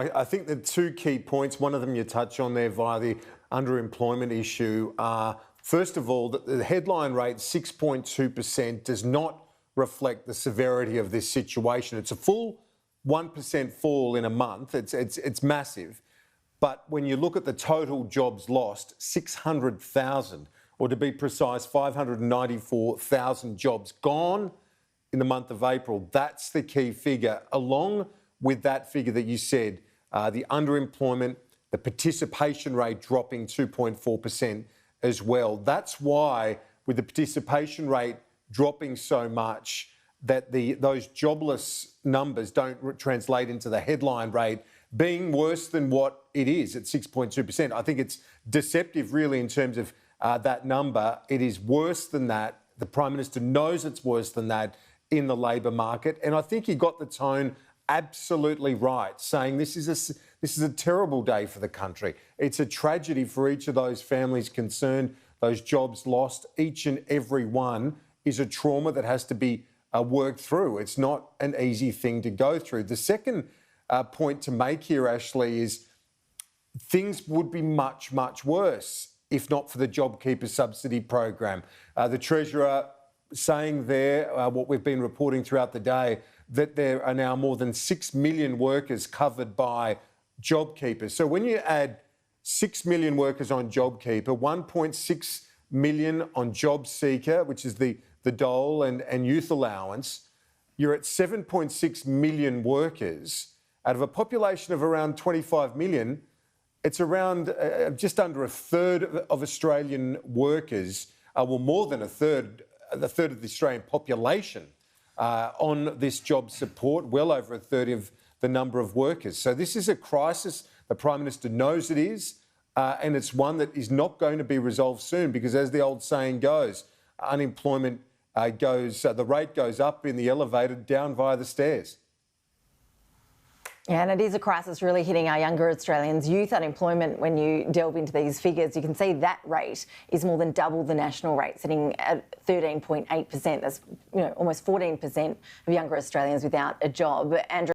I think the two key points, one of them you touch on there via the underemployment issue, are, first of all, that the headline rate, 6.2%, does not reflect the severity of this situation. It's a full 1% fall in a month. It's massive. But when you look at the total jobs lost, 600,000, or to be precise, 594,000 jobs gone in the month of April. That's the key figure, along with that figure that you said, the underemployment, the participation rate dropping 2.4% as well. That's why, with the participation rate dropping so much, that those jobless numbers don't translate into the headline rate being worse than what it is at 6.2%. I think it's deceptive, really, in terms of that number. It is worse than that. The Prime Minister knows it's worse than that in the labour market. And I think he got the tone absolutely right, saying this is a terrible day for the country. It's a tragedy for each of those families concerned, those jobs lost. Each and every one is a trauma that has to be worked through. It's not an easy thing to go through. The second point to make here, Ashley, is things would be much, much worse if not for the JobKeeper subsidy program. The Treasurer saying there, what we've been reporting throughout the day, that there are now more than 6 million workers covered by JobKeeper. So when you add 6 million workers on JobKeeper, 1.6 million on JobSeeker, which is the dole and youth allowance, you're at 7.6 million workers. Out of a population of around 25 million, it's around just under a third of Australian workers, well, more than a third of the Australian population on this job support, well over a third of the number of workers. So this is a crisis. The Prime Minister knows it is, and it's one that is not going to be resolved soon because, as the old saying goes, unemployment the rate goes up in the elevator, down via the stairs. Yeah, and it is a crisis really hitting our younger Australians. Youth unemployment, when you delve into these figures, you can see that rate is more than double the national rate, sitting at 13.8%. That's almost 14% of younger Australians without a job. Andrew